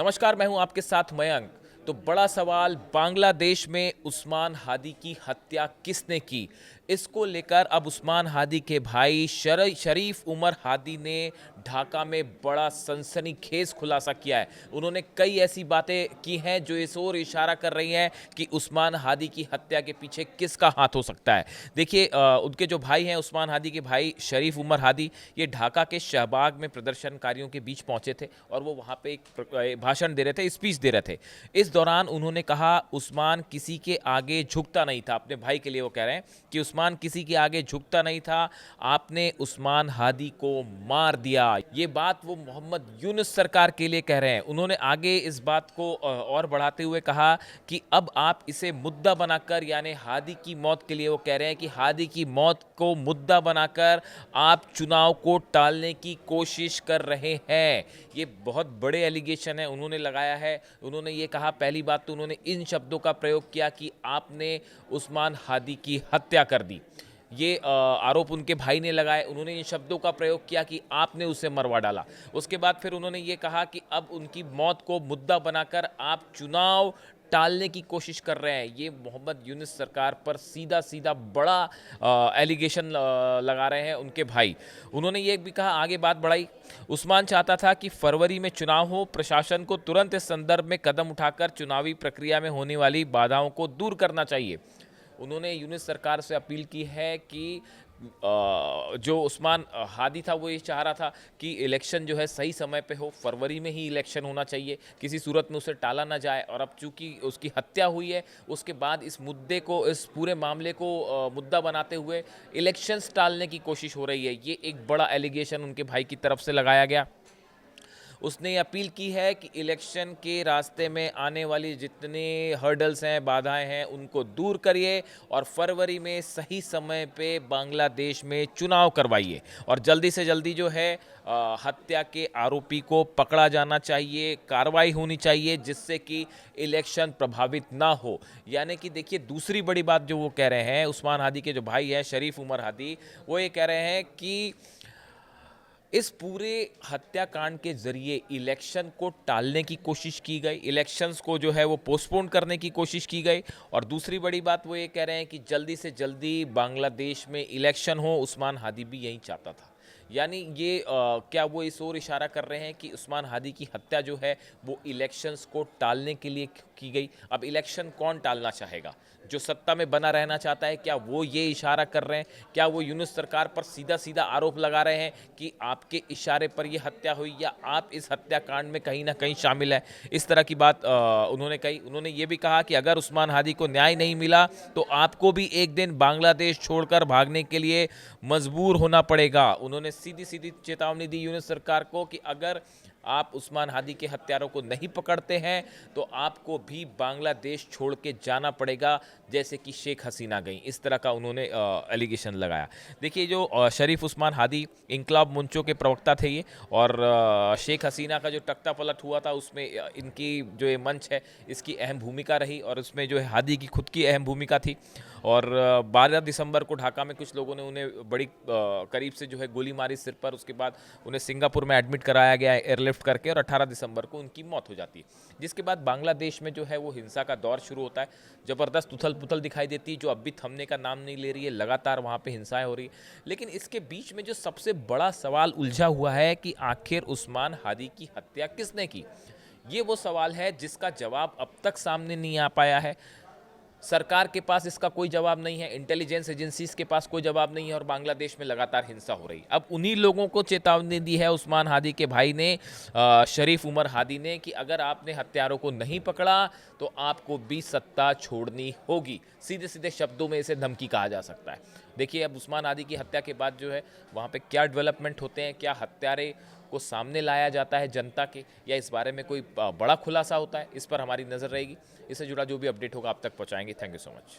नमस्कार, मैं हूं आपके साथ मयंक। तो बड़ा सवाल, बांग्लादेश में उस्मान हादी की हत्या किसने की? इसको लेकर अब उस्मान हादी के भाई शरीफ उमर हादी ने ढाका में बड़ा सनसनीखेज खुलासा किया है। उन्होंने कई ऐसी बातें की हैं जो इस ओर इशारा कर रही हैं कि उस्मान हादी की हत्या के पीछे किसका हाथ हो सकता है। देखिए, उनके जो भाई हैं, उस्मान हादी के भाई शरीफ उमर हादी, ये ढाका के शहबाग में प्रदर्शनकारियों के बीच पहुंचे थे और वो वहां पे एक भाषण दे रहे थे, स्पीच दे रहे थे। इस दौरान उन्होंने कहा उस्मान किसी के आगे झुकता नहीं था। अपने भाई के लिए वो कह रहे हैं कि उस्मान किसी के आगे झुकता नहीं था, आपने उस्मान हादी को मार दिया। ये बात वो मोहम्मद यूनुस सरकार के लिए कह रहे हैं। उन्होंने आगे इस बात को और बढ़ाते हुए कहा कि अब आप इसे मुद्दा बनाकर, यानी हादी की मौत के लिए वो कह रहे हैं कि हादी की मौत को मुद्दा बनाकर आप चुनाव को टालने की कोशिश कर रहे हैं। ये बहुत बड़े एलिगेशन है उन्होंने लगाया है। उन्होंने ये कहा, पहली बात तो उन्होंने इन शब्दों का प्रयोग किया कि आपने उस्मान हादी की हत्या कर दी। ये आरोप उनके भाई ने लगाए। उन्होंने इन शब्दों का प्रयोग किया कि आपने उसे मरवा डाला। उसके बाद फिर उन्होंने ये कहा कि अब उनकी मौत को मुद्दा बनाकर आप चुनाव टालने की कोशिश कर रहे हैं। ये मोहम्मद यूनुस सरकार पर सीधा सीधा बड़ा एलिगेशन लगा रहे हैं उनके भाई। उन्होंने ये भी कहा, आगे बात बढ़ाई, उस्मान चाहता था कि फरवरी में चुनाव हो, प्रशासन को तुरंत इस संदर्भ में कदम उठाकर चुनावी प्रक्रिया में होने वाली बाधाओं को दूर करना चाहिए। उन्होंने यूनुस सरकार से अपील की है कि जो उस्मान हादी था वो ये चाह रहा था कि इलेक्शन जो है सही समय पे हो, फरवरी में ही इलेक्शन होना चाहिए, किसी सूरत में उसे टाला ना जाए। और अब चूंकि उसकी हत्या हुई है, उसके बाद इस मुद्दे को, इस पूरे मामले को मुद्दा बनाते हुए इलेक्शंस टालने की कोशिश हो रही है। ये एक बड़ा एलिगेशन उनके भाई की तरफ से लगाया गया। उसने अपील की है कि इलेक्शन के रास्ते में आने वाली जितने हर्डल्स हैं, बाधाएं हैं, उनको दूर करिए और फरवरी में सही समय पे बांग्लादेश में चुनाव करवाइए और जल्दी से जल्दी जो है हत्या के आरोपी को पकड़ा जाना चाहिए, कार्रवाई होनी चाहिए जिससे कि इलेक्शन प्रभावित ना हो। यानी कि देखिए, दूसरी बड़ी बात जो वो कह रहे हैं, उस्मान हादी के जो भाई हैं शरीफ उमर हादी, वो ये कह रहे हैं कि इस पूरे हत्याकांड के जरिए इलेक्शन को टालने की कोशिश की गई, इलेक्शंस को जो है वो पोस्टपोन करने की कोशिश की गई। और दूसरी बड़ी बात वो ये कह रहे हैं कि जल्दी से जल्दी बांग्लादेश में इलेक्शन हो। उस्मान हादी भी यही चाहता था। यानी ये क्या वो इस ओर इशारा कर रहे हैं कि उस्मान हादी की हत्या जो है वो इलेक्शंस को टालने के लिए की गई। अब इलेक्शन कौन टालना चाहेगा? जो सत्ता में बना रहना चाहता है, क्या वो ये इशारा कर रहे हैं? क्या वो यूनुस सरकार पर सीधा सीधा आरोप लगा रहे हैं कि आपके इशारे पर ये हत्या हुई या आप इस हत्याकांड में कहीं ना कहीं शामिल है? इस तरह की बात उन्होंने कही। उन्होंने ये भी कहा कि अगर उस्मान हादी को न्याय नहीं मिला तो आपको भी एक दिन बांग्लादेश छोड़कर भागने के लिए मजबूर होना पड़ेगा। उन्होंने सीधी सीधी चेतावनी दी यूनुस सरकार को कि अगर आप उस्मान हादी के हत्यारों को नहीं पकड़ते हैं तो आपको भी बांग्लादेश छोड़ के जाना पड़ेगा, जैसे कि शेख हसीना गई। इस तरह का उन्होंने एलिगेशन लगाया। देखिए, जो शरीफ उस्मान हादी इनकलाब मंचों के प्रवक्ता थे ये, और शेख हसीना का जो तख्ता पलट हुआ था उसमें इनकी जो ये मंच है इसकी अहम भूमिका रही और उसमें जो है हादी की खुद की अहम भूमिका थी। और 12 दिसंबर को ढाका में कुछ लोगों ने उन्हें बड़ी करीब से जो है गोली मारी सिर पर। उसके बाद उन्हें सिंगापुर में एडमिट कराया गया एयरलिफ्ट करके और 18 दिसंबर को उनकी मौत हो जाती है। जिसके बाद बांग्लादेश में जो है वो हिंसा का दौर शुरू होता है। ज़बरदस्त उथल पुथल दिखाई देती है जो अब भी थमने का नाम नहीं ले रही है। लगातार वहाँ पे हिंसाएं हो रही है। लेकिन इसके बीच में जो सबसे बड़ा सवाल उलझा हुआ है कि आखिर उस्मान हादी की हत्या किसने की, ये वो सवाल है जिसका जवाब अब तक सामने नहीं आ पाया है। सरकार के पास इसका कोई जवाब नहीं है, इंटेलिजेंस एजेंसीज के पास कोई जवाब नहीं है और बांग्लादेश में लगातार हिंसा हो रही है। अब उन्हीं लोगों को चेतावनी दी है उस्मान हादी के भाई ने, शरीफ उमर हादी ने, कि अगर आपने हत्यारों को नहीं पकड़ा तो आपको भी सत्ता छोड़नी होगी। सीधे सीधे शब्दों में इसे धमकी कहा जा सकता है। देखिए, अब उस्मान हादी की हत्या के बाद जो है वहाँ पे क्या डेवलपमेंट होते हैं, क्या हत्यारे को सामने लाया जाता है जनता के, या इस बारे में कोई बड़ा खुलासा होता है, इस पर हमारी नज़र रहेगी। इससे जुड़ा जो भी अपडेट होगा आप तक पहुंचाएंगे। Thank you so much.